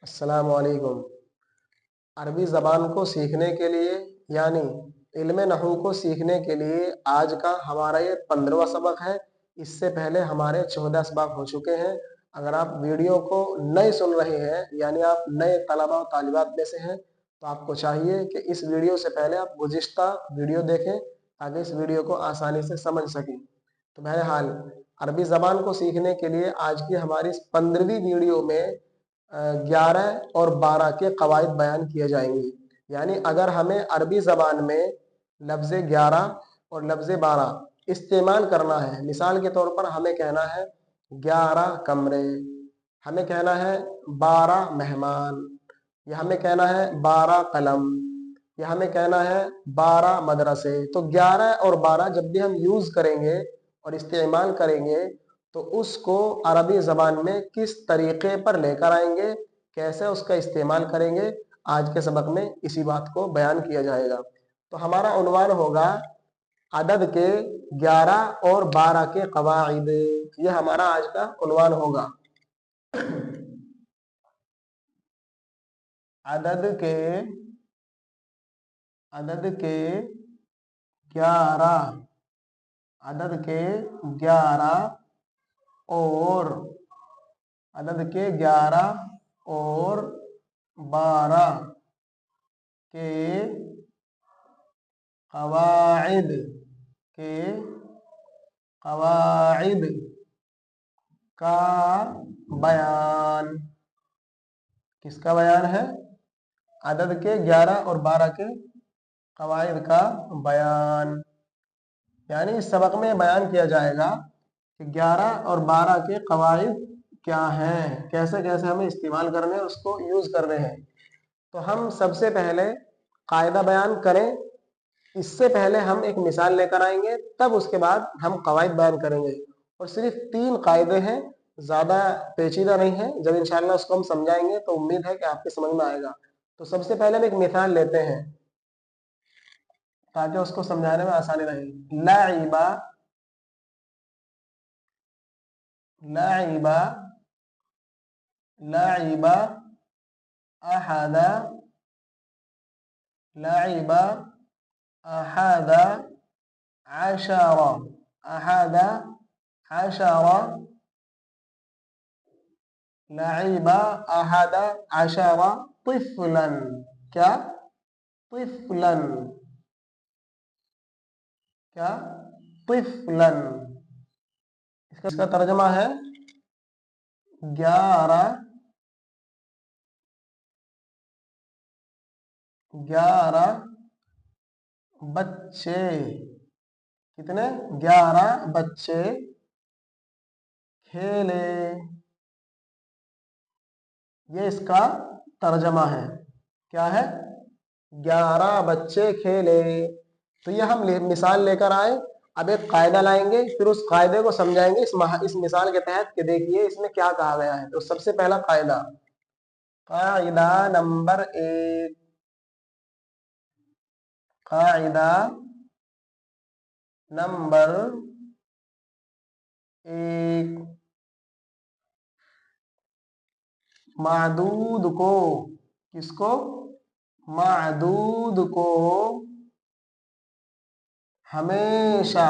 अस्सलाम वालेकुम। अरबी ज़बान को सीखने के लिए यानी इल्म नहू को सीखने के लिए आज का हमारा ये 15वां सबक है। इससे पहले हमारे 14 सबक हो चुके हैं। अगर आप वीडियो को नए सुन रहे हैं यानी आप नए तलबा और तालिबात में से हैं तो आपको चाहिए कि इस वीडियो से पहले आप गुज़िश्ता वीडियो देखें ताकि इस वीडियो को आसानी से समझ सकें। तो बहरहाल अरबी ज़बान को सीखने के लिए आज की हमारी इस 15वीं वीडियो में 11 और 12 के कवायद बयान किए जाएंगे। यानी अगर हमें अरबी ज़बान में लफ्ज़ 11 और लफ्ज़ 12 इस्तेमाल करना है, मिसाल के तौर पर हमें कहना है 11 कमरे, हमें कहना है 12 मेहमान, या हमें कहना है 12 कलम, या हमें कहना है 12 मदरसे। तो 11 और 12 जब भी हम यूज़ करेंगे और इस्तेमाल करेंगे तो उसको अरबी ज़बान में किस तरीक़े पर लेकर आएंगे, कैसे उसका इस्तेमाल करेंगे, आज के सबक में इसी बात को बयान किया जाएगा। तो हमारा उन्वान होगा अदद के 11 और 12 के कवाइद। ये हमारा आज का उन्वान होगा। अदद के 11 अदद के 11 और अदद के 11 और 12 के कवाइद का बयान। किसका बयान है? अदद के 11 और 12 के कवाइद का बयान। यानी इस सबक में बयान किया जाएगा कि 11 और 12 के कवाइद क्या हैं, कैसे कैसे हमें इस्तेमाल करने हैं, उसको यूज़ कर रहे हैं। तो हम सबसे पहले कायदा बयान करें, इससे पहले हम एक मिसाल लेकर आएंगे, तब उसके बाद हम कवायद बयान करेंगे। और सिर्फ 3 कायदे हैं, ज़्यादा पेचीदा नहीं है। जब इंशाअल्लाह उसको हम समझाएंगे तो उम्मीद है कि आपके समझ में आएगा। तो सबसे पहले हम एक मिसाल लेते हैं ताकि उसको समझाने में आसानी रहे। लाइबा अहदा अशरा लाइबा अहदा अशरा तिफलन। क्या? तिफलन। क्या? तिफलन। इसका तर्जमा है 11 बच्चे। कितने? 11 बच्चे खेले। ये इसका तर्जमा है। क्या है? 11 बच्चे खेले। तो ये हम मिसाल लेकर आए। अब एक कायदा लाएंगे, फिर उस कायदे को समझाएंगे इस मिसाल के तहत कि देखिए इसमें क्या कहा गया है। तो सबसे पहला कायदा, कायदा नंबर 1, कायदा नंबर 1, मादूद को, किसको? मादूद को हमेशा,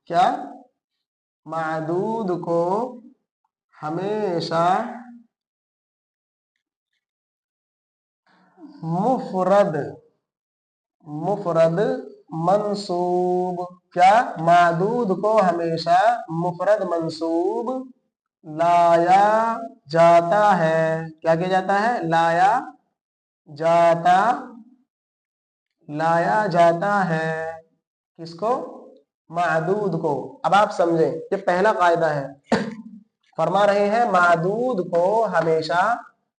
क्या? मादूद को हमेशा मुफरद मंसूब। क्या? मादूद को हमेशा मुफरद मंसूब लाया जाता है। क्या किया जाता है? लाया जाता है। किसको? मादूद को। अब आप समझें, ये पहला कायदा है। फरमा रहे हैं मादूद को हमेशा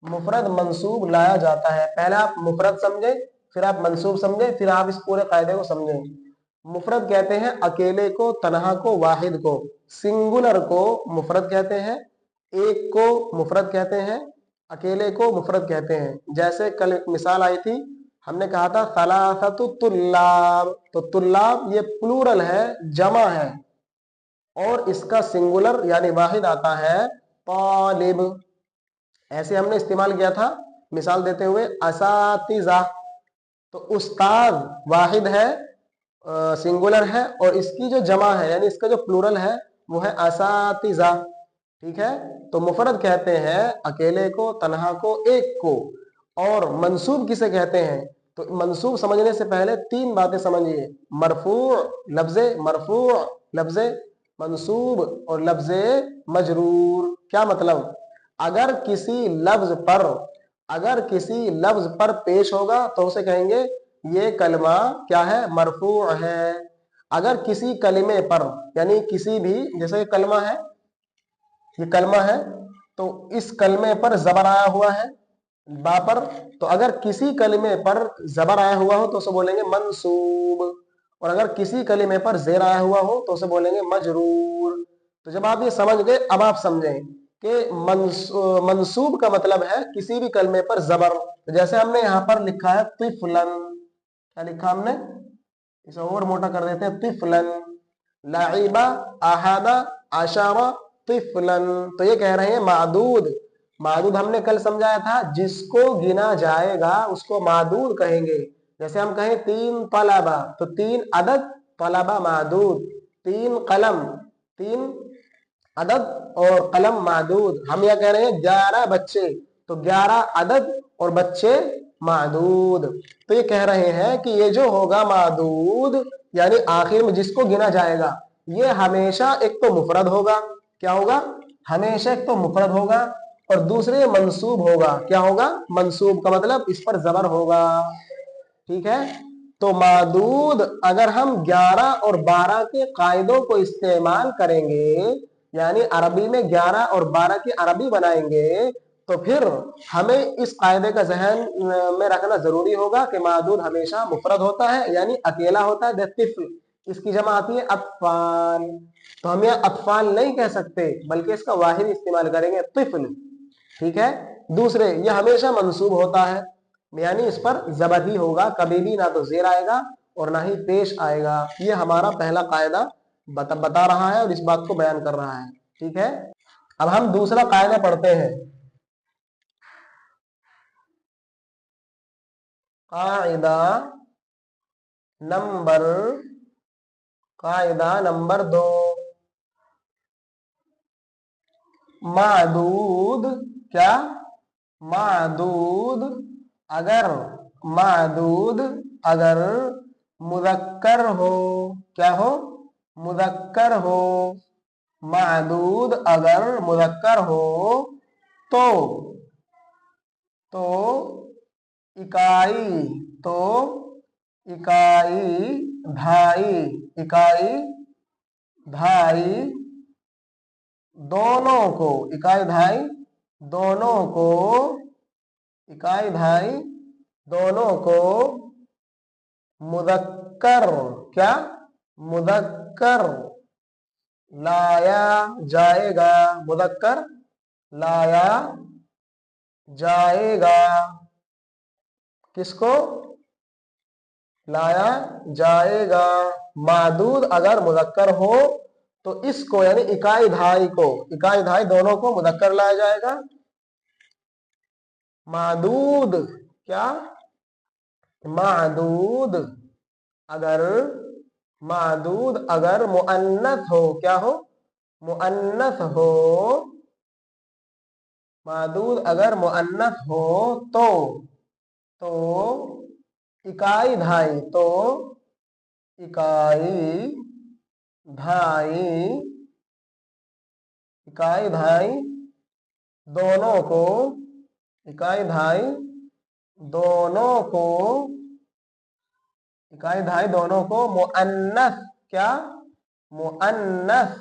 मुफरद मंसूब लाया जाता है। पहले आप मुफरद समझे, फिर आप मंसूब समझे, फिर आप इस पूरे कायदे को समझें। मुफरद कहते हैं अकेले को, तन्हा को, वाहिद को। सिंगुलर को मुफरद कहते हैं, एक को मुफरद कहते हैं, अकेले को मुफरद कहते हैं। जैसे कल एक मिसाल आई थी, हमने कहा था सलासतु तुल्लाब। तो तुल्लाब ये प्लूरल है, जमा है, और इसका सिंगुलर यानी वाहिद आता है तालिब। ऐसे हमने इस्तेमाल किया था मिसाल देते हुए असातिज़ा, तो उस्ताद वाहिद है, सिंगुलर है, और इसकी जो जमा है यानी इसका जो प्लूरल है वो है असातिज़ा। ठीक है, तो मुफरद कहते हैं अकेले को, तन्हा को, एक को। और मंसूब किसे कहते हैं? तो मंसूब समझने से पहले तीन बातें समझिए, मरफू, लफ्ज़े मरफू, लफ्ज़े मंसूब और लफ्ज़े मजरूर। क्या मतलब? अगर किसी लफ्ज पर पेश होगा तो उसे कहेंगे ये कलमा क्या है? मरफू है। अगर किसी कलिमे पर यानी किसी भी, जैसे कलमा है, ये कलमा है तो इस कलमे पर जबर आया हुआ है बा पर, तो अगर किसी कलिमे पर जबर आया हुआ हो तो उसे बोलेंगे मंसूब, और अगर किसी कलिमे पर जेर आया हुआ हो तो उसे बोलेंगे मजरूर। तो जब आप ये समझ गए, अब आप समझें कि मंसूब का मतलब है किसी भी कलमे पर जबर। तो जैसे हमने यहाँ पर लिखा है तिफलन, क्या लिखा हमने? इसे और मोटा कर देते हैं, तिफलन, लाइबा, अहादा, अशारा, तिफलन। तो ये कह रहे हैं मादूद। मादूद हमने कल समझाया था, जिसको गिना जाएगा उसको मादूद कहेंगे। जैसे हम कहें तीन तलबा, तो तीन अदद, तलबा मादूद। तीन कलम, तीन अदद और कलम मादूद। हम यह कह रहे हैं 11 बच्चे, तो 11 अदद और बच्चे मादूद। तो ये कह रहे हैं कि ये जो होगा मादूद यानी आखिर में जिसको गिना जाएगा, ये हमेशा एक तो मुफरद होगा। क्या होगा? हमेशा एक तो मुफरद होगा, और दूसरे मंसूब होगा। क्या होगा? मंसूब का मतलब इस पर जबर होगा। ठीक है, तो मादूद अगर हम 11 और 12 के कायदों को इस्तेमाल करेंगे, यानी अरबी में 11 और 12 की अरबी बनाएंगे, तो फिर हमें इस कायदे का जहन में रखना जरूरी होगा कि मादूद हमेशा मुफरद होता है यानी अकेला होता है। तिफ्ल, इसकी जमा आती है अत्फाल, तो हम यह अत्फाल नहीं कह सकते बल्कि इसका वाहिद इस्तेमाल करेंगे, तिफ्ल। ठीक है, दूसरे यह हमेशा मंसूब होता है यानी इस पर जबर ही होगा, कभी भी ना तो जेर आएगा और ना ही पेश आएगा। ये हमारा पहला कायदा बता रहा है और इस बात को बयान कर रहा है। ठीक है, अब हम दूसरा कायदा पढ़ते हैं, कायदा नंबर कायदा नंबर 2, मादूद। क्या? मादूद अगर मादूद अगर मुदक्कर हो, क्या हो? मुदक्कर हो। मादूद अगर मुदक्कर हो तो तो इकाई तो इकाई धाई इकाई धाई दोनों को इकाई धाई दोनों को इकाई धाई दोनों को मुदक्कर, क्या? मुदक्कर लाया जाएगा। मुदक्कर लाया जाएगा। किसको लाया जाएगा? मादूद अगर मुदक्कर हो तो इसको यानी इकाई धाई दोनों को मुदक्कर लाया जाएगा। मादूद क्या? मादूद अगर मुअन्नस हो, क्या हो? मुअन्नस हो। मादूद अगर मुअन्नस हो तो इकाई धाई इकाई धाई इकाई धाई दोनों को इकाई धाई दोनों को इकाई धाई दोनों को मुअन्नस, क्या? मुअन्नस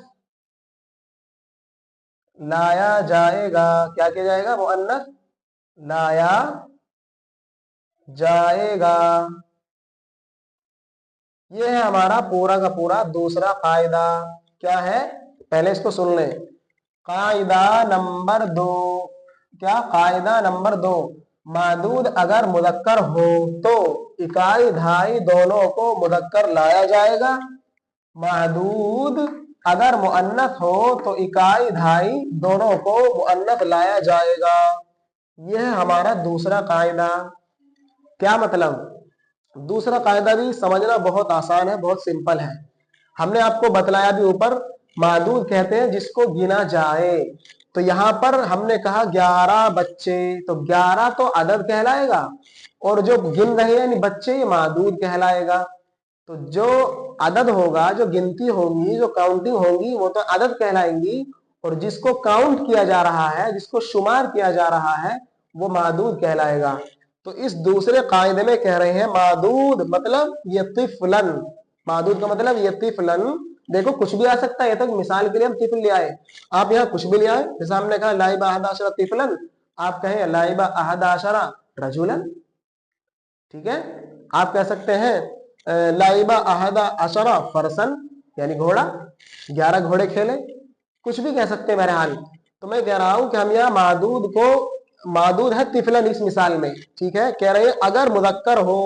लाया जाएगा। क्या किया जाएगा? मुअन्नस लाया जाएगा। ये है हमारा पूरा का पूरा दूसरा कायदा। क्या है? पहले इसको सुन ले। कायदा नंबर 2। क्या? कायदा नंबर 2, मादूद अगर मुदक्कर हो तो इकाई धाई दोनों को मुदक्कर लाया जाएगा। मादूद अगर मुअन्नस हो तो इकाई धाई दोनों को मुअन्नस लाया जाएगा। یہ ہے ہمارا دوسرا قاعدہ. کیا مطلب؟ دوسرا قاعدہ بھی سمجھنا بہت آسان ہے, بہت سمپل ہے. ہم نے آپ کو بتلایا بھی اوپر, معدود کہتے ہیں جس کو گنا جائے. تو یہاں پر ہم نے کہا 11 بچے, تو 11 تو عدد کہلائے گا, اور جو گن رہے ہیں یعنی بچے, یہ معدود کہلائے گا. تو جو عدد ہوگا, جو گنتی ہوگی, جو کاؤنٹنگ ہوگی, وہ تو عدد کہلائیں گی, اور جس کو کاؤنٹ کیا جا رہا ہے, جس کو شمار کیا جا رہا ہے, وہ معدود کہلائے گا. تو اس دوسرے قاعدے میں کہہ رہے ہیں معدود مطلب یہ طفلن. معدود کا مطلب یہ طفلن. دیکھو کچھ بھی آ سکتا ہے, یہ تک مثال کے لیے ہم طفل لے آئے, آپ یہاں کچھ بھی لے آئے. جیسے ہم نے کہا لائب 11 طفلن, آپ کہیں لائب 11 رجولن. ٹھیک ہے. آپ کہہ سکتے ہیں لائب 11 فرسن, یعنی گھوڑا, 11 گھوڑے کھیلے, کچھ بھی کہہ سکتے ہیں بہرحال. تو میں کہہ رہا ہوں کہ ہم یہاں معدود کو, معدود ہے طفلن اس مثال میں. ٹھیک ہے. کہہ رہے ہیں اگر مذکر ہو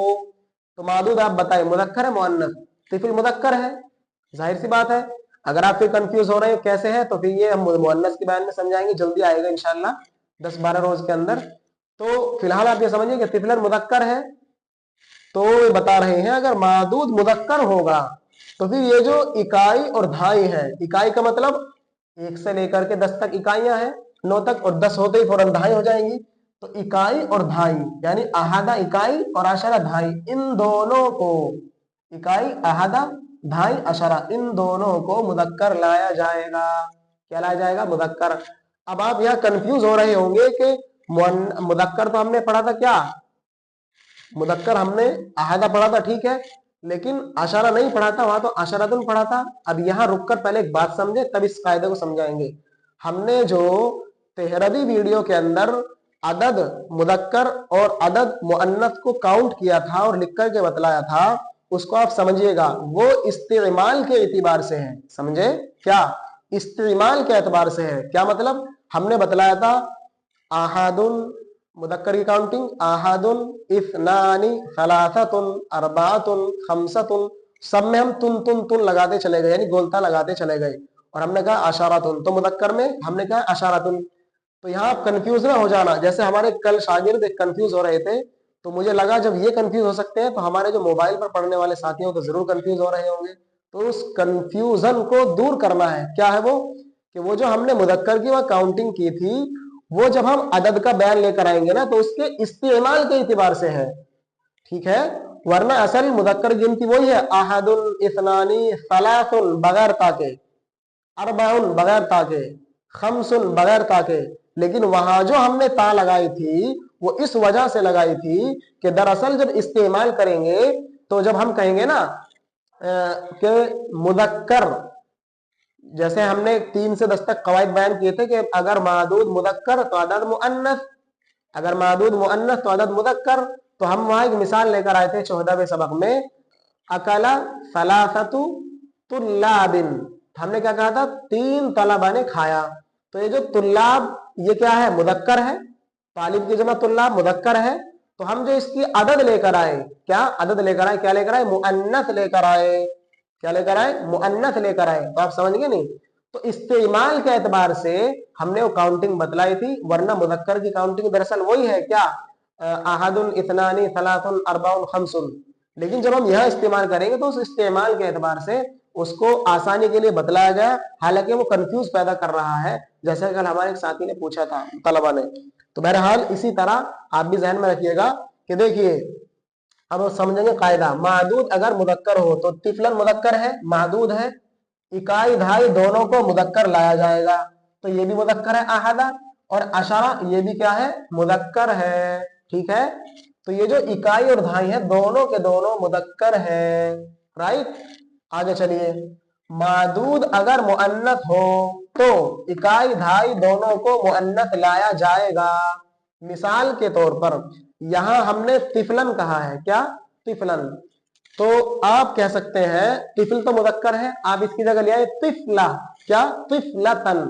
تو معدود آپ بتائیں مذکر ہے مؤنث؟ طفل مذکر ہے, ظاہر سی بات ہے. اگر آپ پھر کنفیوز ہو رہے ہیں کیسے ہے, تو پھر یہ ہم مؤنث کے بیان میں سمجھائیں گے, جلدی آئے گا انشاءاللہ 10-12 روز کے اندر. تو فی الحال آپ یہ سمجھیں کہ طفلن مذکر ہے. تو بتا رہے ہیں اگر معدود مذکر ہوگا تو پھر یہ جو اکائی اور دھائی ہے, اکائی کا مطلب 1 سے لے کر کے 10 تک اکائیاں ہیں, 9 تک, اور 10 ہوتے ہی فوراً دھائی ہو جائیں گی. تو اکائی اور دھائی یعنی احادہ اکائی اور عشرہ دھائی, ان دونوں کو, اکائی احادہ دھائی عشرہ, ان دونوں کو مذکر لایا جائے گا. کیا لایا جائے گا؟ مذکر. اب آپ یہاں کنفیوز ہو رہے ہوں گے کہ مذکر تو ہم نے پڑھا تھا, کیا مذکر ہم نے احادہ پڑھا تھا, ٹھیک ہے, لیکن عشرہ نہیں پڑھا تھا, وہاں تو عشرۃ پڑھا تھا. اب یہاں رک کر پہلے ایک بات سمجھے, تب اس قاعدے کو سمجھائیں گے. ہم نے جو 13ویں ویڈیو کے اندر عدد مذکر اور عدد مؤنث کو کاؤنٹ کیا تھا اور لکھ کر کے بتلایا تھا, اس کو آپ سمجھیے گا, وہ استعمال کے اعتبار سے ہے. سمجھے؟ کیا استعمال کے اعتبار سے ہے. کیا مطلب؟ ہم نے بتلایا تھا احد مذکر کی کاؤنٹنگ, احد, اثنان, ثلاثۃ, اربعۃ, خمسۃ, سب میں ہم تن لگاتے چلے گئے, یعنی گولتا لگاتے چلے گئے. اور ہم نے کہا عشرۃ, تو مذکر میں ہم نے کہا عشرۃ. تو یہاں آپ کنفیوز نہ ہو جانا, جیسے ہمارے کل شاگرد کنفیوز ہو رہے تھے, تو مجھے لگا جب یہ کنفیوز ہو سکتے ہیں تو ہمارے جو موبائل پر پڑھنے والے ساتھی ہوں تو ضرور کنفیوز ہو رہے ہوں گے. تو اس کنفیوژن کو دور کرنا ہے. کیا ہے وہ؟ کہ وہ جو ہم نے مذکر کی وہاں کاؤنٹنگ کی تھی, وہ جب ہم عدد کا بیان لے کر آئیں گے نا, تو اس کے استعمال کے اعتبار سے ہے. ٹھیک ہے. ورنہ اصل مذکر گنتی وہی ہے, احد, اثنان, ثلاث بغیر تا کے, اربع بغیر تا کے, خمس بغیر تا کے. لیکن وہاں جو ہم نے تا لگائی تھی وہ اس وجہ سے لگائی تھی کہ دراصل جب استعمال کریں گے تو جب ہم کہیں گے نا کہ مذکر, جیسے ہم نے 3 سے 10 تک قواعد بیان کیے تھے کہ اگر معدود مذکر تو عدد مؤنث, اگر معدود مؤنث تو عدد مذکر. تو ہم وہاں ایک مثال لے کر آئے تھے 14ویں سبق میں, اکلا ثلاثۃ طلاب, ہم نے کیا کہا تھا؟ 3 طلبہ نے کھایا. تو یہ جو طلاب, یہ کیا ہے؟ مذکر ہے. طالب کی جمع طلاب مذکر ہے. تو ہم جو اس کی عدد لے کر آئے, کیا عدد لے کر آئے؟ کیا لے کر آئے؟ مؤنث لے کر آئے. کیا لے کر آئے؟ مؤنث لے کر آئے. تو آپ سمجھ گئے نہیں؟ تو استعمال کے اعتبار سے ہم نے وہ کاؤنٹنگ بتلائی تھی, ورنہ مذکر کی کاؤنٹنگ دراصل وہی ہے, کیا احد, اثنان, ثلاث, اربع, خمس. لیکن جب ہم یہاں استعمال کریں گے تو اس استعمال کے اعتبار سے اس کو آسانی کے لیے بتلایا گیا, حالانکہ وہ کنفیوز پیدا کر رہا ہے, جیسے کل ہمارے ایک ساتھی نے پوچھا تھا طلبہ نے. تو بہرحال اسی طرح آپ بھی ذہن میں رکھیے گا کہ دیکھیے اب سمجھیں گے قاعدہ. معدود اگر مذکر ہو تو طفلن مذکر ہے, معدود ہے, اکائی دھائی دونوں کو مذکر لایا جائے گا, تو یہ بھی مذکر ہے احدہ, اور عشرہ یہ بھی کیا ہے؟ مذکر ہے. ٹھیک ہے. تو یہ جو اکائی اور دھائی ہے دونوں کے دونوں مذکر ہیں. رائٹ. آگے چلیے. معدود اگر مؤنث ہو تو اکائی دھائی دونوں کو مؤنث لایا جائے گا. مثال کے طور پر یہاں ہم نے طفلن کہا ہے, کیا؟ طفلن. تو آپ کہہ سکتے ہیں طفل تو مذکر ہے, آپ اس کی جگہ لے آئے طفلا, کیا؟ طفلتن,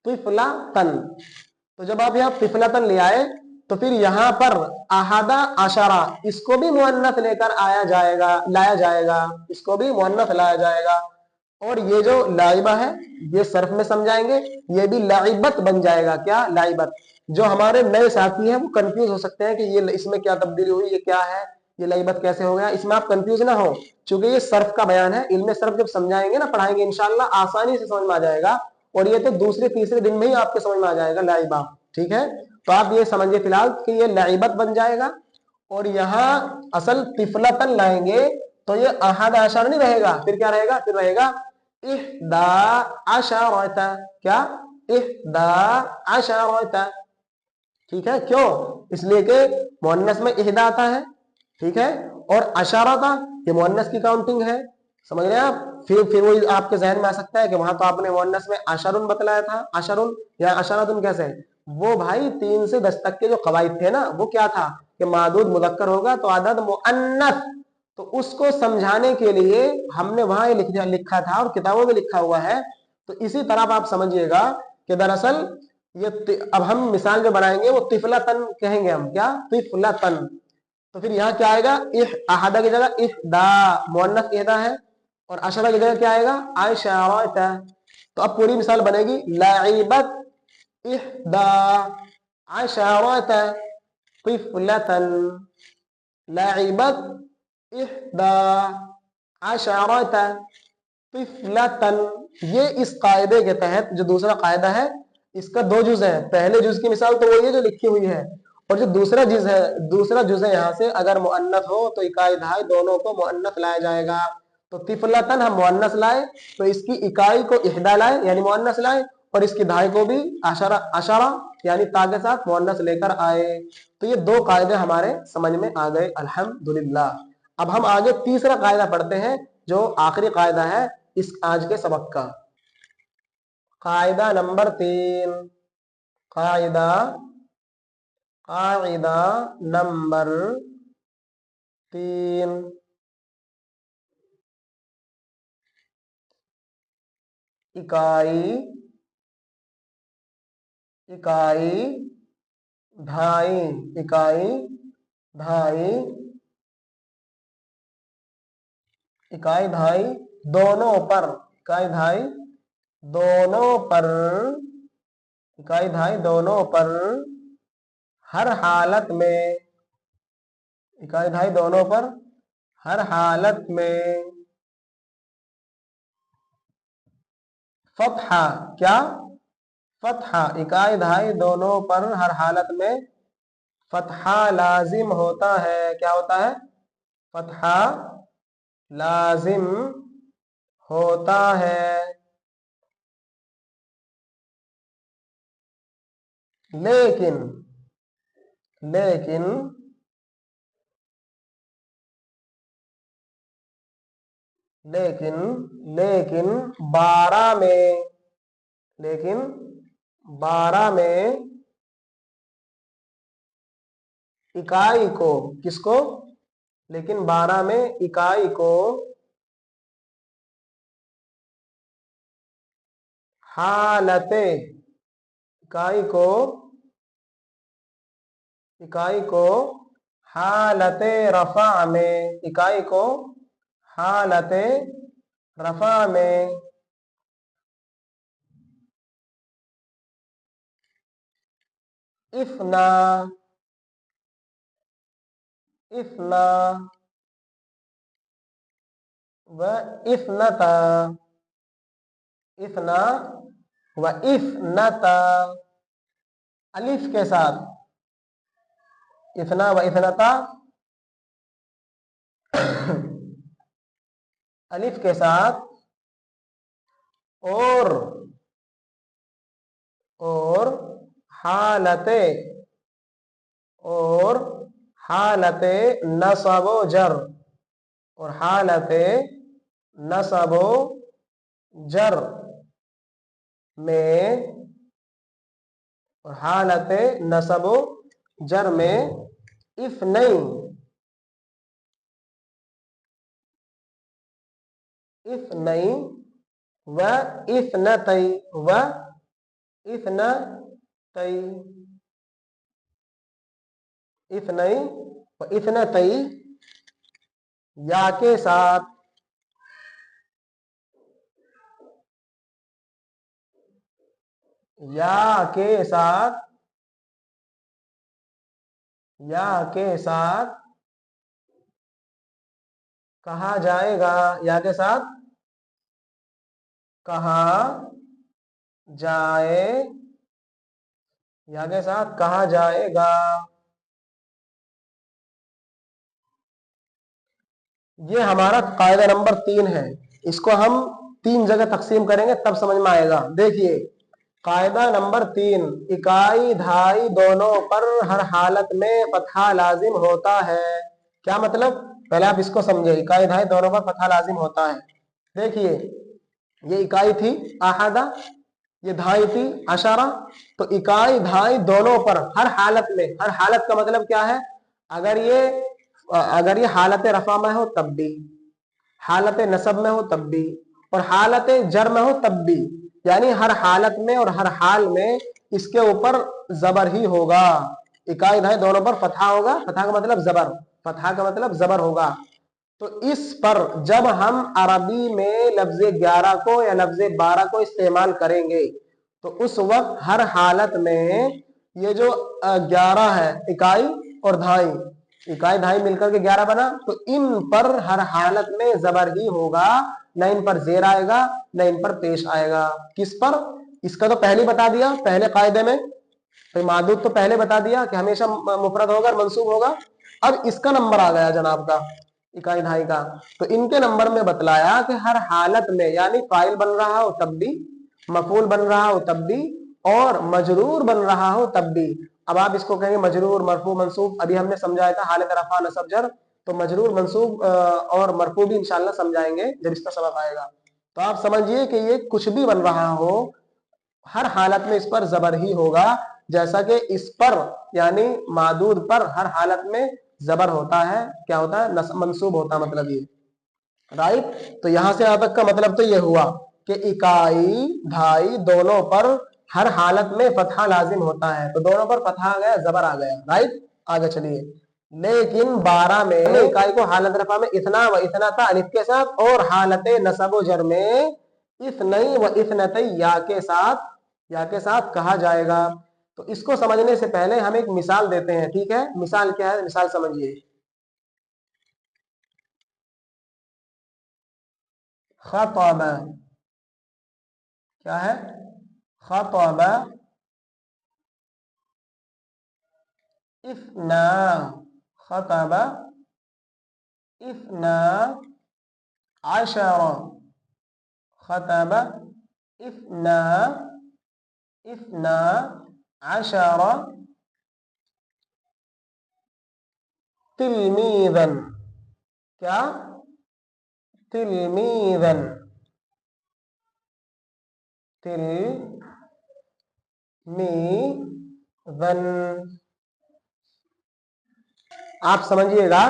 طفلتن. تو جب آپ یہاں طفلتن لے آئے تو پھر یہاں پر احدہ عشرہ, اس کو بھی مؤنث لے کر آیا جائے گا, لایا جائے گا, اس کو بھی مؤنث لایا جائے گا. اور یہ جو لائبہ ہے یہ صرف میں سمجھائیں گے, یہ بھی لعبت بن جائے گا. کیا؟ لعبت. جو ہمارے نئے ساتھی ہیں وہ کنفیوز ہو سکتے ہیں کہ یہ اس میں کیا تبدیلی ہوئی، یہ کیا ہے، یہ لعبت کیسے ہو گیا، اس میں آپ کنفیوز نہ ہو، چونکہ یہ صرف کا بیان ہے. علم صرف جب سمجھائیں گے نا، پڑھائیں گے، انشاءاللہ آسانی سے سمجھ میں آ جائے گا، اور یہ تو دوسرے تیسرے دن میں ہی آپ کے سمجھ میں آ جائے گا لعبہ. ٹھیک ہے، تو آپ یہ سمجھیے فی الحال کہ یہ لعبت بن جائے گا. اور یہاں اصل طفلتن لائیں گے تو یہ احد عشر نہیں رہے گا، پھر کیا رہے گا؟ پھر رہے گا احدا عشرۃ. کیا؟ احدا عشرۃ. ٹھیک ہے، کیوں؟ اس لیے کہ مؤنث میں احدا آتا ہے. ٹھیک ہے، اور عشرہ تھا، یہ مؤنث کی کاؤنٹنگ ہے. سمجھ رہے ہیں آپ؟ پھر وہی آپ کے ذہن میں آ سکتا ہے کہ وہاں تو آپ نے مؤنث میں عشرن بتلایا تھا، عشرن یا عشرۃ کیسے؟ وہ بھائی 3 سے 10 تک کے جو قواعد تھے نا، وہ کیا تھا کہ معدود مذکر ہوگا تو عدد مؤنث. تو اس کو سمجھانے کے لیے ہم نے وہاں یہ لکھا تھا اور کتابوں میں لکھا ہوا ہے. تو اسی طرح آپ سمجھیے گا کہ دراصل یہ اب ہم مثال جو بنائیں گے وہ طفلتن کہیں گے ہم. کیا؟ طفلتن. تو پھر یہاں کیا آئے گا؟ احدہ کی جگہ احدا، مؤنث احدا ہے، اور عشرہ کی جگہ کیا آئے گا؟ عشرۃ. تو اب پوری مثال بنے گی لعبت احدا عشرۃ طفلتن. لعبت احدا عشرۃ طفلتن. یہ اس قاعدے کے تحت جو دوسرا قاعدہ ہے، اس کا 2 جز ہیں. پہلے جز کی مثال تو وہی ہے جو لکھی ہوئی ہے، اور جو دوسرا جز ہے یہاں سے اگر مؤنث ہو تو اکائی دہائی دونوں کو مؤنث لایا جائے گا. تو طفلتن ہم مؤنث لائے تو اس کی اکائی کو احدا لائے یعنی مؤنث لائے، اور اس کی دہائی کو بھی عشرہ یعنی تا کے ساتھ مؤنث لے کر آئے. تو یہ 2 قاعدے ہمارے سمجھ میں آ گئے الحمدللہ. اب ہم آگے تیسرا قاعدہ پڑھتے ہیں جو آخری قاعدہ ہے اس آج کے سبق کا. قاعدہ نمبر 3. قاعدہ نمبر 3. اکائی دھائی. اکائی دھائی دونوں پر. اکائی دھائی دونوں پر ہر حالت میں. اکائی دھائی دونوں پر ہر حالت میں فتحہ. کیا؟ فتحہ. اکائی دھائی دونوں پر ہر حالت میں فتحہ لازم ہوتا ہے. کیا ہوتا ہے؟ فتحہ لازم ہوتا ہے. لیکن 12 میں اکائی کو. کس کو؟ لیکن 12 میں اکائی کو حالت حالت رفع میں. اکائی کو حالت رفع میں اثنا و اثنتا. الف کے ساتھ. اثنا و اثنتا الف کے ساتھ، اور حالت نصب و جر. اور حالت نصب و جر میں اثنین و اثنتین یا کے ساتھ. या के साथ कहा जाएगा, या के साथ कहा जाए, या के साथ कहा जाएगा। ये हमारा कायदा नंबर 3 है। इसको हम 3 जगह तकसीम करेंगे तब समझ में आएगा। देखिए कायदा नंबर 3, इकाई धाई दोनों पर हर हालत में फतहा लाजिम होता है। क्या मतलब, पहले आप इसको समझे, इकाई धाई दोनों पर फतहा लाजिम होता है। देखिए ये इकाई थी आहदा, ये धाई थी अशरा, तो इकाई धाई दोनों पर हर हालत में, हर हालत का मतलब क्या है, अगर ये हालत रफा में हो तब भी, हालत नसब में हो तब भी, और हालत जर में हो तब भी, यानी हर हालत में और हर हाल में इसके ऊपर जबर ही होगा। इकाई धाई दोनों पर फतहा होगा, फतहा का मतलब जबर, फतहा का मतलब जबर होगा। तो इस पर जब हम अरबी में लफ्ज 11 को या लफ्ज 12 को इस्तेमाल करेंगे तो उस वक्त हर हालत में ये जो 11 है इकाई और धाई, इकाई धाई मिलकर के 11 बना, तो इन पर हर हालत में जबर ही होगा, न इन पर जेर आएगा न इन पर पेश आएगा। किस पर, इसका तो पहले बता दिया, पहले कायदे में तो मादूद तो पहले बता दिया कि हमेशा मुफरद होगा और मंसूब होगा। अब इसका नंबर आ गया जनाब का, इकाई धाई का, तो इनके नंबर में बतलाया कि हर हालत में, यानी फाइल बन रहा हो तब भी, मफूल बन रहा हो तब भी, और मजरूर बन रहा हो तब भी। अब आप इसको कहेंगे मजरूर मरफू मंसूब, अभी हमने समझाया था हालत रफा नसब जर, तो मजरूर मंसूब और मरफू भी इंशाल्लाह समझाएंगे जब इसका सबक आएगा। तो आप समझिए कि ये कुछ भी बन रहा हो हर हालत में इस पर जबर ही होगा, जैसा कि इस पर यानी मादूद पर हर हालत में जबर होता है। क्या होता है, मंसूब होता है, मतलब ये राइट। तो यहां से यहां तक का मतलब तो ये हुआ कि इकाई धाई दोनों पर हर हालत में फतहा लाजिम होता है, तो दोनों पर फतहा आ गया, जबर आ गया, राइट। आगे चलिए, लेकिन 12 में इकाई को हालत रफा में इतना व इतना था अलिफ के साथ, और हालत नसब व जर में इत्नई व इत्नतई या के साथ कहा जाएगा। तो इसको समझने से पहले हम एक मिसाल देते हैं, ठीक है। मिसाल क्या है, मिसाल समझिए। खतब, क्या है, खतब इफ्ना, खतब इफ्ना आशरा, खतब इफ्ना आशरा तिलमीदन, क्या, तिलमीदन, तिलमीदन। आप समझिएगा,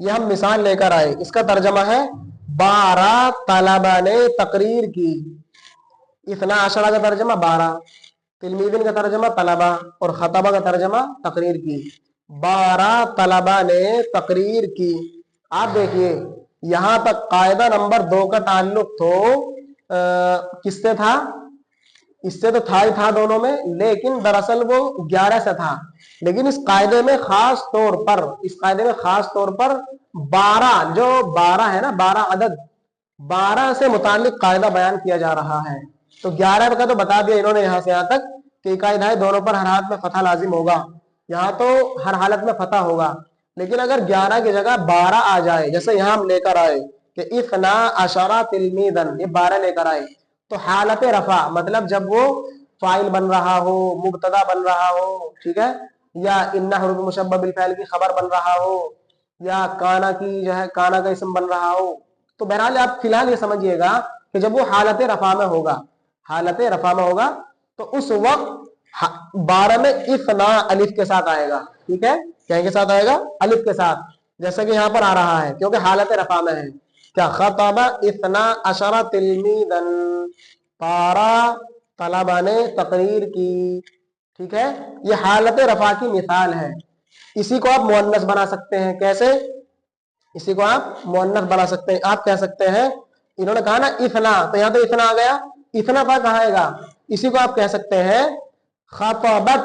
ये हम मिसाल लेकर आए, इसका तर्जमा है 12 तलबा ने तकरीर की। इतना आशरा का तर्जमा 12, तिलमीदिन का तर्जमा तलबा, और खतबा का तर्जमा तकरीर की। 12 तलबा ने तकरीर की। आप देखिए यहां तक कायदा नंबर 2 का ताल्लुक तो किससे था, इससे तो था ही था दोनों में, लेकिन दरअसल वो 11 से था। लेकिन इस कायदे में खास तौर पर, इस कायदे में खास तौर पर 12, जो 12 है ना, 12 अदद, 12 से मुतालिक कायदा बयान किया जा रहा है। तो 11 का तो बता दिया इन्होंने यहां से यहां तक कि इकाई धाई दोनों पर हर हालत में फतह लाजिम होगा, यहाँ तो हर हालत में फतह होगा। लेकिन अगर 11 की जगह 12 आ जाए, जैसे यहां हम लेकर आए कि इफना अशरा तिलमीदन, ये 12 लेकर आए, तो हालत रफा मतलब जब वो फाइल बन रहा हो, मुब्तदा बन रहा हो, ठीक है, या इन्ना हुरूफ मुशब्बह बिल फ़ाइल की खबर बन रहा हो, या काना की जो है काना का इसम बन रहा हो, तो बहरहाल आप फिलहाल ये समझिएगा कि जब वो हालत रफा में होगा, हालत रफा में होगा, तो उस वक्त 12 में इफना अलिफ के साथ आएगा, ठीक है, क्या के साथ आएगा, अलिफ के साथ, जैसे कि यहां पर आ रहा है, क्योंकि हालत रफा में है। क्या, खतबा इतना अशरा तिलमीदन, 12 तलबा ने तकरीर की, ठीक है। ये हालत रफा की मिसाल है। इसी को आप मुअन्नस बना सकते हैं, कैसे, इसी को आप मुअन्नस बना सकते हैं। आप कह सकते हैं, इन्होंने कहा ना इतना, तो यहां तो इतना आ गया, इतना पर कहा आएगा, इसी को आप कह सकते हैं खतबत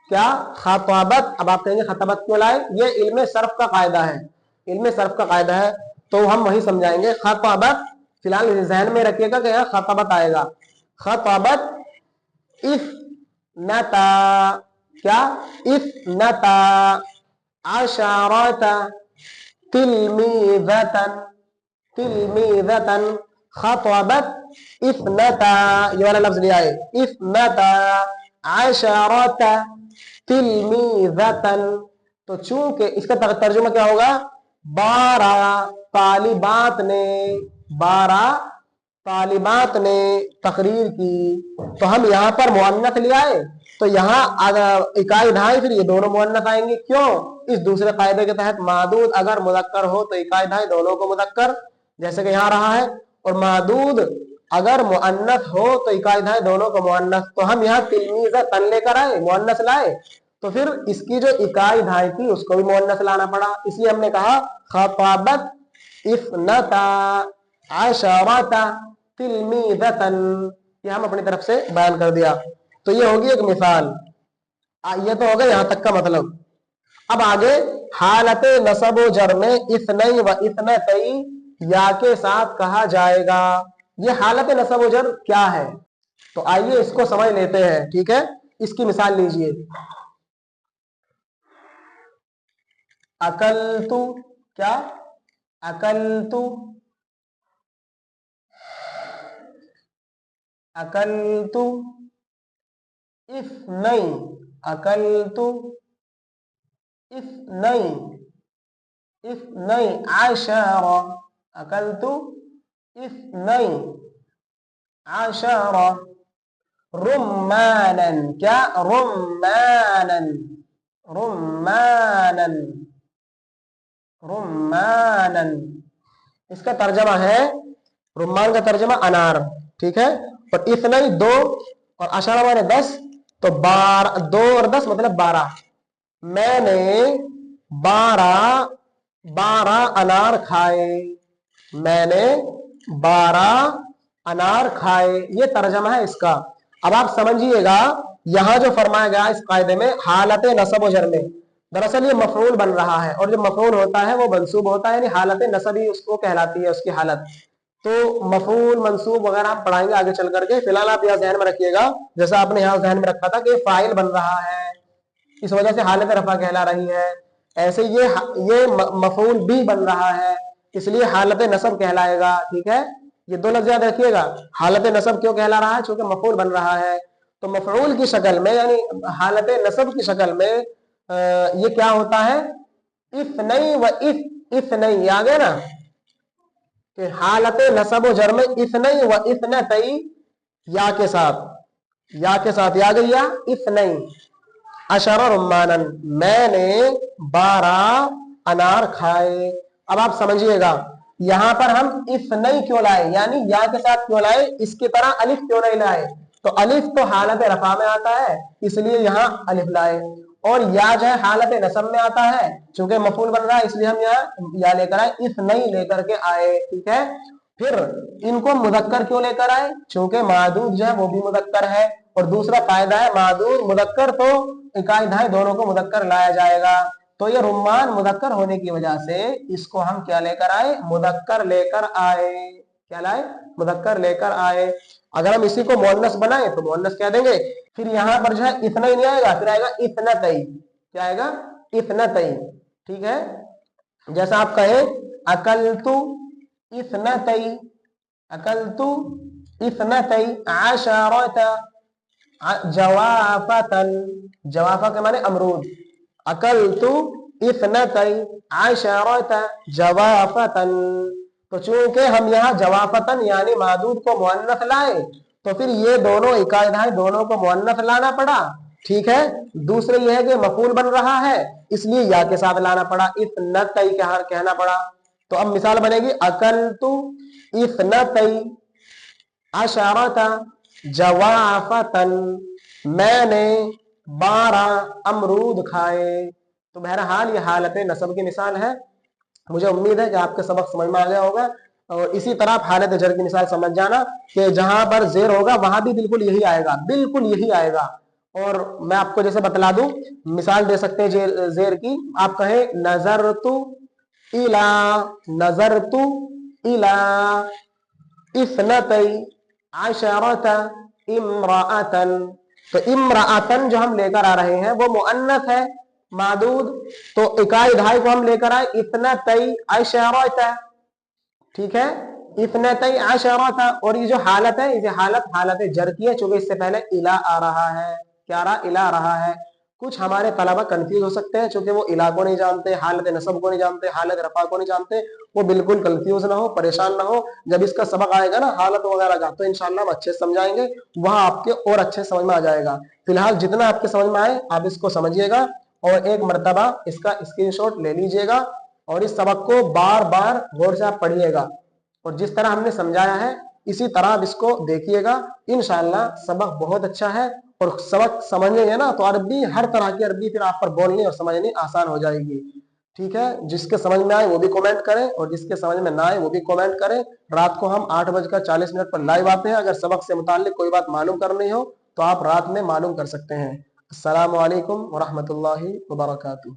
क्या खताबत, अब आप कहेंगे खताबत क्यों लाए, ये इल्म सर्फ का कायदा है, इल्म सर्फ का कायदा है, तो हम वही समझाएंगे। खताबत फिलहाल जहन में रखिएगा कि यहाँ खताबत आएगा। खताबत इफ नता, क्या इफ नता आशरता तिलमीज़तन, तिलमीज़तन, खताबत इफ्नता, ये वाला लफ्ज लिया है, इफ्नता आशरता तिलमीज़तन। तो चूंकि इसका तर्जुमा क्या होगा, 12 तालिबात ने, 12 तालिबात ने तकरीर की, तो हम यहाँ पर मुअन्नस ले आए, तो यहाँ इकाई ढाई फिर ये दोनों मुअन्नस आएंगे। क्यों, इस दूसरे कायदे के तहत मादूद अगर मुदक्कर हो तो इकाई ढाई दोनों को मुदक्कर, जैसे कि यहाँ रहा है, और मादूद अगर मुअन्नस हो तो इकाई ढाई दोनों को मुअन्नस। तो हम यहाँ तिलमीज़ा तन लेकर आए, मुअन्नस लाए, तो फिर इसकी जो इकाई ढाई थी उसको भी मुअन्नस लाना पड़ा, इसलिए हमने कहा खताबत इफ्नता आशरता तिलमीज़तन, ये हम अपनी तरफ से बयान कर दिया। तो ये होगी एक मिसाल, ये तो हो गया यहाँ तक का मतलब। अब आगे हालत नसब व जर में इस्नई व इस्नतई या के साथ कहा जाएगा। ये हालत नसब व जर क्या है, तो आइए इसको समझ लेते हैं, ठीक है। इसकी मिसाल लीजिए, अकलतु, क्या अकलतु, अकलतु इस्नई, अकलतु इस्नई, इस्नई आशर, अकलतु इस्नई आशर रुम्मानन, क्या रुम्मानन, रुम्मानन, रुम्मानन। इसका तर्जमा है, रुम्मान का तर्जमा अनार, ठीक है। और इस्नई 2 और अशरा माने 10, तो 12, 2 और 10 मतलब 12। मैंने 12 अनार खाए, मैंने 12 अनार खाए, ये तर्जमा है इसका। अब आप समझिएगा यहां जो फरमाया गया इस कायदे में हालत नसब व जर में, दरअसल ये मफऊल बन रहा है, और जो मफऊल होता है वो मंसूब होता है, यानी हालत नसब ही उसको कहलाती है, उसकी हालत। तो मफऊल मंसूब वगैरह आप पढ़ाएंगे आगे चल करके, फिलहाल आप यह ध्यान में रखिएगा, जैसा आपने यहाँ ध्यान में रखा था कि फाइल बन रहा है, इस वजह से हालत रफा कहला रही है। ऐसे ये मफऊल भी बन रहा है, इसलिए हालत नसब कहलाएगा, ठीक है। ये 2 लफ्ज़ याद रखिएगा, हालत नसब क्यों कहला रहा है, क्योंकि मफऊल बन रहा है। तो मफऊल की शक्ल में यानी हालत नसब की शक्ल में ये क्या होता है, इस्नई व इस्नई, आ गया ना कि हालत नसब व जर में इस्नई व इस्नतई या के साथ, या के साथ या गई, या इस्नई अशर रुम्मानन, मैंने 12 अनार खाए। अब आप समझिएगा यहां पर हम इस्नई क्यों लाए, यानी या के साथ क्यों लाए, इसकी तरह अलिफ क्यों नहीं लाए, तो अलिफ तो हालत रफा में आता है इसलिए यहां अलिफ लाए, और या जो है हालत नसब में आता है, चूंकि मफूल बन रहा है इसलिए हम यहाँ या लेकर आए, इस्नई लेकर के आए, ठीक है। फिर इनको मुदक्कर क्यों लेकर आए, चूंकि मादूद जो है वो भी मुदक्कर है, और दूसरा कायदा है मादूद मुदक्कर तो इकाई ढाई दोनों को मुदक्कर लाया जाएगा। तो ये रुम्मान मुदक्कर होने की वजह से इसको हम क्या लेकर आए, मुदक्कर लेकर आए, क्या लाए, मुदक्कर लेकर आए। अगर हम इसी को मुअन्नस बनाए तो मुअन्नस क्या देंगे, फिर यहाँ पर जो है इतना ही नहीं आएगा, फिर आएगा इत्नतई, क्या आएगा, इत्नतई, ठीक है। जैसा आप कहे अकलतु इत्नतई, अकलतु इत्नतई आशरता जवाफतन, जवाफा के माने अमरूद, अकलतु इत्नतई आशरता जवाफतन। तो चूंकि हम यहाँ जवाफतन यानी मादूद को मुअन्नस लाए, तो फिर ये दोनों इकाई ढाई दोनों को मुअन्नस लाना पड़ा, ठीक है। दूसरे ये है कि मफूल बन रहा है इसलिए या के साथ लाना पड़ा, इत्नतई कहना पड़ा। तो अब मिसाल बनेगी अकलतु इत्नतई अशरता जवाफतन, मैंने 12 अमरूद खाए। तो बहरहाल ये हालत नसब की मिसाल है। मुझे उम्मीद है कि आपके सबक समझ में आ गया होगा, और इसी तरह आप हालत जर की मिसाल समझ जाना कि जहां पर जेर होगा वहां भी बिल्कुल यही आएगा, बिल्कुल यही आएगा। और मैं आपको जैसे बतला दूं, मिसाल दे सकते हैं जेर की। आप कहें नजरतु इला, नजरतु इला इस्नतई अशरत इम्राअतन। तो इम्राअतन जो हम लेकर आ रहे हैं वो मुअन्नस है मादूद, तो इकाई दहाई को हम लेकर आए इस्नतई अशरत, ठीक है, इस्नतई अशरत। और ये जो हालत है, इसे हालत जर की है, चूंकि इससे पहले इला आ रहा है, क्या रहा, इला आ रहा है। कुछ हमारे तलबा कंफ्यूज हो सकते हैं, चूंकि वो इला को नहीं जानते, हालत नसब को नहीं जानते, हालत रफा को नहीं जानते। वो बिल्कुल कंफ्यूज ना हो, परेशान ना हो। जब इसका सबक आएगा ना हालत वगैरह का, तो इंशाल्लाह हम अच्छे से समझाएंगे, वहां आपके और अच्छे समझ में आ जाएगा। फिलहाल जितना आपके समझ में आए आप इसको समझिएगा और एक मर्तबा इसका स्क्रीनशॉट ले लीजिएगा और इस सबक को बार बार गौर से आप पढ़िएगा और जिस तरह हमने समझाया है इसी तरह आप इसको देखिएगा। इंशाल्लाह सबक बहुत अच्छा है और सबक समझेंगे ना तो अरबी, हर तरह की अरबी फिर आप पर बोलनी और समझनी आसान हो जाएगी। ठीक है, जिसके समझ में आए वो भी कमेंट करें और जिसके समझ में ना आए वो भी कमेंट करें। रात को हम 8:40 पर लाइव आते हैं। अगर सबक से मुताल्लिक कोई बात मालूम करनी हो तो आप रात में मालूम कर सकते हैं। अस्सलामु अलैकुम व रहमतुल्लाहि व बरकातुहू।